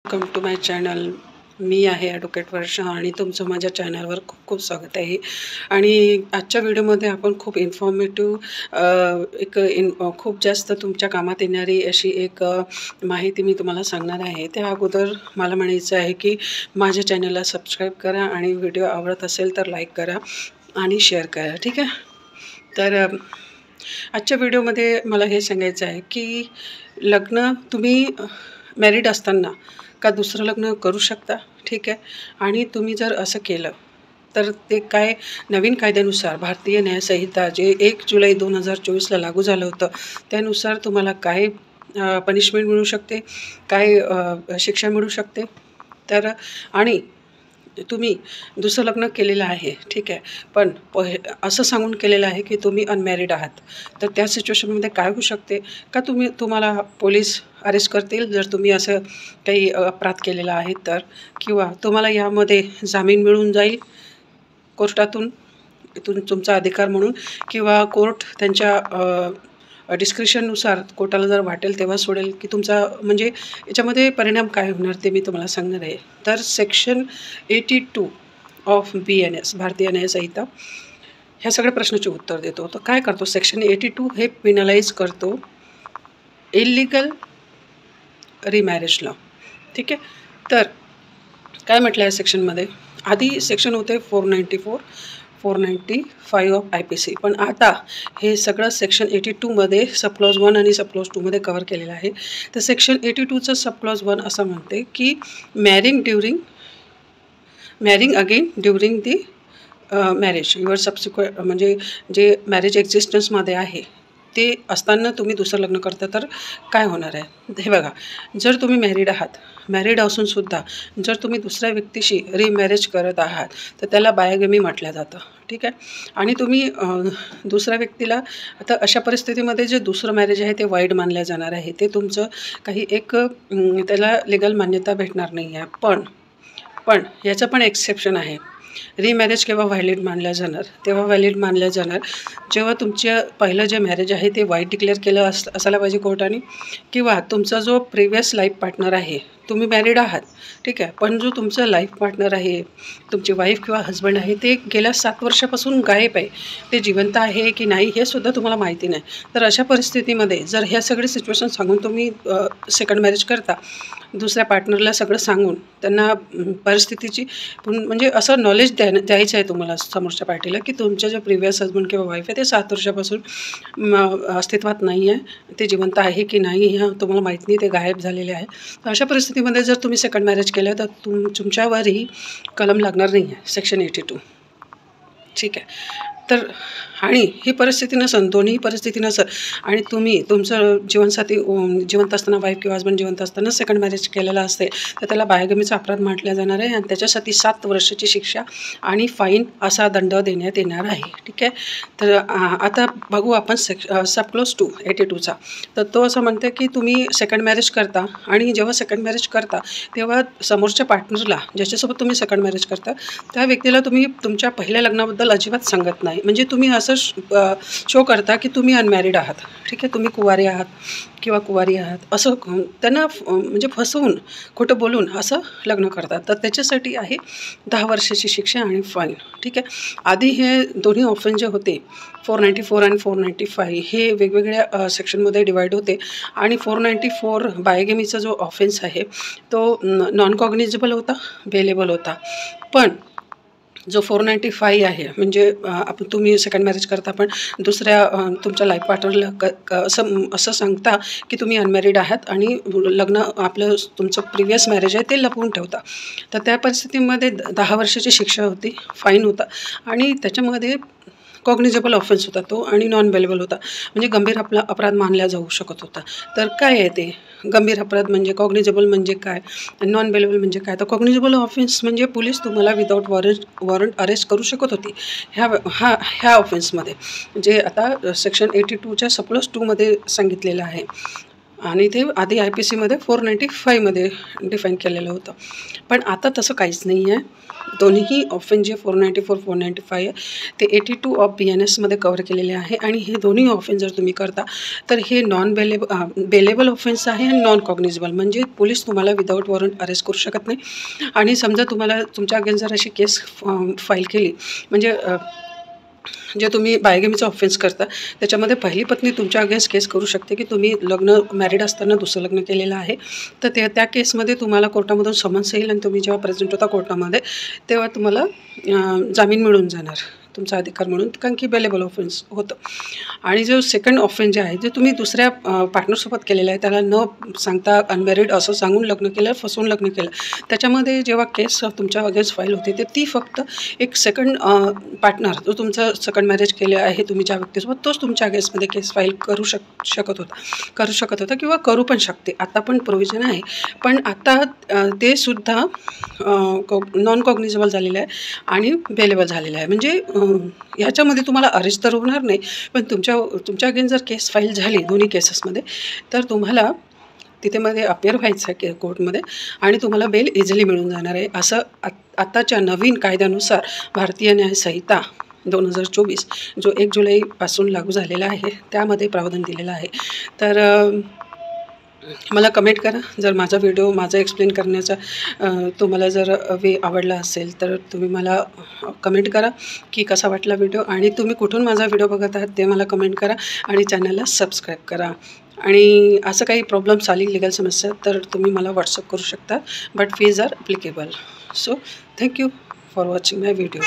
Welcome to my channel. मी आहे advocate वर्षा आणि तुमचं माझ्या चॅनलवर खूप खूप स्वागत आहे. आणि आजच्या व्हिडिओमध्ये आपण खूप इन्फॉर्मेटिव्ह खूप जास्त तुमच्या कामात येणारी अशी एक माहिती मी तुम्हाला सांगणार आहे. त्या अगोदर मला म्हणायचं आहे की माझ्या चॅनलला सबस्क्राईब करा आणि व्हिडिओ आवडत असेल तर लाईक करा आणि शेअर करा. ठीक आहे. तर आजच्या व्हिडिओमध्ये मला हे सांगायचं आहे की लग्न तुम्ही मॅरिड असताना का दुसरं लग्न करू शकता. ठीक आहे. आणि तुम्ही जर असं केलं तर ते काय नवीन कायद्यानुसार भारतीय न्यायसंहिता जे 1 जुलै 2024ला लागू झालं होतं त्यानुसार तुम्हाला काय पनिशमेंट मिळू शकते, काय शिक्षा मिळू शकते. तर आणि तुम्ही दुसरं लग्न केलेलं आहे. ठीक आहे. पण असं सांगून केलेलं आहे की तुम्ही अनमॅरिड आहात. तर त्या सिच्युएशनमध्ये काय होऊ शकते का तुम्हाला पोलीस अरेस्ट करतील जर तुम्ही असं काही अपराध केलेला आहे तर, किंवा तुम्हाला यामध्ये जामीन मिळून जाईल कोर्टातून तुमचा अधिकार म्हणून, किंवा कोर्ट त्यांच्या डिस्क्रिप्शननुसार कोर्टाला जर वाटेल तेव्हा सोडेल की तुमचा म्हणजे याच्यामध्ये परिणाम काय होणार ते मी तुम्हाला सांगणार आहे. तर सेक्शन 82 ऑफ BNS भारतीय न्यायसंहिता ह्या सगळ्या प्रश्नाचे उत्तर देतो. तर काय करतो सेक्शन 82 हे पेनलाइज करतो इलिगल रिमॅरेज लॉ. ठीक आहे. तर काय म्हटलं आहे सेक्शनमध्ये, आधी सेक्शन होते 494 495 ऑफ IPC, पण आता हे सगळं सेक्शन 82मध्ये सबक्लॉज 1 आणि सबक्लॉज 2मध्ये कव्हर केलेलं आहे. तर सेक्शन 82चं सबक्लॉज 1 असं म्हणते की marrying again during the marriage your subsequent, म्हणजे जे मॅरेज एक्झिस्टन्समध्ये आहे ते असताना तुम्ही दुसरं लग्न करता तर काय होणार आहे. हे बघा, जर तुम्ही मॅरिड असूनसुद्धा जर तुम्ही दुसऱ्या व्यक्तीशी रिमॅरेज करत आहात तर त्याला बायगमी म्हटलं जातं. ठीक आहे. आणि तुम्ही दुसऱ्या व्यक्तीला आता अशा परिस्थितीमध्ये जे दुसरं मॅरेज आहे ते वाईड मानलं जाणार आहे. ते तुमचं काही एक त्याला लिगल मान्यता भेटणार नाही आहे. पण याचं पण एक्सेप्शन आहे. रिमॅरेज केव्हा व्हॅलिड मानलं जाणार, तेव्हा व्हॅलिड मानलं जाणार जेव्हा तुमचं पहिलं जे मॅरेज आहे ते वाईड डिक्लेअर केलं असायला पाहिजे कोर्टाने, किंवा तुमचा जो प्रिव्हियस लाईफ पार्टनर आहे, तुम्ही मॅरिड आहात. ठीक आहे. पण जो तुमचा लाईफ पार्टनर आहे, तुमची वाईफ किंवा हजबंड आहे, ते गेल्या 7 वर्षापासून गायब आहे. ते जिवंत आहे की नाही हे सुद्धा तुम्हाला माहिती नाही. तर अशा परिस्थितीमध्ये जर ह्या सगळे सिच्युएशन सांगून तुम्ही सेकंड मॅरेज करता, दुसऱ्या पार्टनरला सगळं सांगून त्यांना परिस्थितीची म्हणजे असं नॉलेज द्यायचं आहे तुम्हाला समोरच्या पार्टीला की तुमच्या जे प्रिव्हियस हजबंड किंवा वाईफ आहे ते 7 वर्षापासून अस्तित्वात नाही आहे, ते जिवंत आहे की नाही हे तुम्हाला माहीत नाही, ते गायब झालेले आहे. तर अशा परिस्थितीमध्ये जर तुम्ही सेकंड मॅरेज केलं तर तुमच्यावरही कलम लागणार नाही आहे सेक्शन 82. ठीक आहे. तर आणि ही परिस्थिती नसन, दोन्ही परिस्थिती नसन आणि तुम्ही तुमचं जीवनसाथी जिवंत असताना, वाईफ किंवा हजबंड जिवंत असताना सेकंड मॅरेज केलेलं असते तर त्याला बायगमीचा अपराध म्हटला जाणार आहे आणि त्याच्यासाठी 7 वर्षाची शिक्षा आणि फाईन असा दंड देण्यात येणार आहे. ठीक आहे. तर आता बघू आपण सबक्लॉज 2 82चा. तर तो असं म्हणते की तुम्ही सेकंड मॅरेज करता आणि जेव्हा सेकंड मॅरेज करता तेव्हा समोरच्या पार्टनरला, ज्याच्यासोबत तुम्ही सेकंड मॅरेज करता, त्या व्यक्तीला तुम्ही तुमच्या पहिल्या लग्नाबद्दल अजिबात सांगत नाही. म्हणजे तुम्ही असं शो करता की तुम्ही अनमॅरिड आहात. ठीक आहे. तुम्ही कुवारी आहात किंवा कुवारी आहात असं त्यांना म्हणजे फसवून खोटं बोलून असं लग्न करतात. तर त्याच्यासाठी आहे 10 वर्षाची शिक्षा आणि फाईन. ठीक आहे. आधी हे दोन्ही ऑफेन्स जे होते 494 आणि 495 हे वेगवेगळ्या सेक्शनमध्ये डिवाईड होते आणि 494 बायगेमीचा जो ऑफेन्स आहे तो नॉन कॉग्निजेबल होता, बेलेबल होता. पण जो 495 आहे म्हणजे तुम्ही सेकंड मॅरेज करता पण दुसऱ्या तुमच्या लाईफ पार्टनरला असं सांगता की तुम्ही अनमॅरिड आहात आणि लग्न तुमचं प्रिव्हियस मॅरेज आहे ते लपवून ठेवता. तर त्या परिस्थितीमध्ये 10 वर्षाची शिक्षा होती, फाईन होता आणि त्याच्यामध्ये कॉग्निजेबल ऑफेन्स होता तो आणि नॉन बेलेबल होता, म्हणजे गंभीर अपराध मानला जाऊ शकत होता. तर काय आहे ते गंभीर अपराध म्हणजे, कॉग्निजेबल म्हणजे काय, नॉन बेलेबल म्हणजे काय. तर कॉग्निजेबल ऑफेन्स म्हणजे पोलीस तुम्हाला विदाऊट वॉरंट अरेस्ट करू शकत होती ह्या ऑफेन्समध्ये, जे आता सेक्शन 82च्या सबक्लॉज 2मध्ये सांगितलेलं आहे. आणि ते आधी IPCमध्ये 495मध्ये डिफाईन केलेलं होतं. पण आता तसं काहीच नाही आहे. दोन्हीही ऑफेन्स जे 494 495 आहे ते 82 ऑफ BNSमध्ये कव्हर केलेले आहे. आणि हे दोन्ही ऑफेन्स जर तुम्ही करता तर हे बेलेबल ऑफेन्स आहे आणि नॉन कॉग्निजेबल, म्हणजे पोलीस तुम्हाला विदाऊट वॉरंट अरेस्ट करू शकत नाही. आणि समजा तुम्हाला तुमच्या अगेन्स्ट जर अशी केस फाईल केली, म्हणजे जे तुम्ही बायगेमीचा ऑफेन्स करता त्याच्यामध्ये पहिली पत्नी तुमच्या अगेन्स्ट केस करू शकते की तुम्ही मॅरिड असताना दुसरं लग्न केलेलं आहे. तर त्या केसमध्ये तुम्हाला कोर्टामधून समन्स येईल आणि तुम्ही जेव्हा प्रेझेंट होता कोर्टामध्ये तेव्हा तुम्हाला जामीन मिळून जाणार तुमचा अधिकार म्हणून, कारण की बेलेबल ऑफेन्स होतं. आणि जो सेकंड ऑफेन्स जे आहे जे तुम्ही दुसऱ्या पार्टनरसोबत केलेलं आहे, त्याला न सांगता अनमॅरिड असं सांगून लग्न केलं, फसवून लग्न केलं, त्याच्यामध्ये जेव्हा केस तुमच्या अगेन्स्ट फाईल होते ते ती फक्त एक सेकंड पार्टनर जो तुमचं सेकंड मॅरेज केलं आहे तुम्ही ज्या व्यक्तीसोबत, तोच तुमच्या अगेन्स्टमध्ये केस फाईल करू शकत होता किंवा करू पण शकते. आता पण प्रोव्हिजन आहे, पण आता ते सुद्धा नॉन कॉग्निजेबल झालेलं आहे आणि बेलेबल झालेलं आहे. म्हणजे ह्याच्यामध्ये तुम्हाला अरेस्ट तर होणार नाही, पण तुमच्या अगेन्स्ट जर केस फाईल झाली दोन्ही केसेसमध्ये तर तुम्हाला तिथे अपिअर व्हायचं आहे कोर्टमध्ये आणि तुम्हाला बेल इझिली मिळून जाणार आहे. असं आताच्या नवीन कायद्यानुसार भारतीय न्याय संहिता 2024 जो 1 जुलैपासून लागू झालेला आहे त्यामध्ये प्रावधान दिलेलं आहे. तर मला कमेंट करा जर माझा एक्सप्लेन करण्याचा तुम्हाला जर वे आवडला असेल तर तुम्ही मला कमेंट करा की कसा वाटला व्हिडिओ, आणि तुम्ही कुठून माझा व्हिडिओ बघत आहात ते मला कमेंट करा आणि चॅनलला सबस्क्राईब करा. आणि असं काही प्रॉब्लेम्स आली लिगल समस्या तर तुम्ही मला व्हॉट्सअप करू शकता, but fees are applicable. So thank you for watching my video.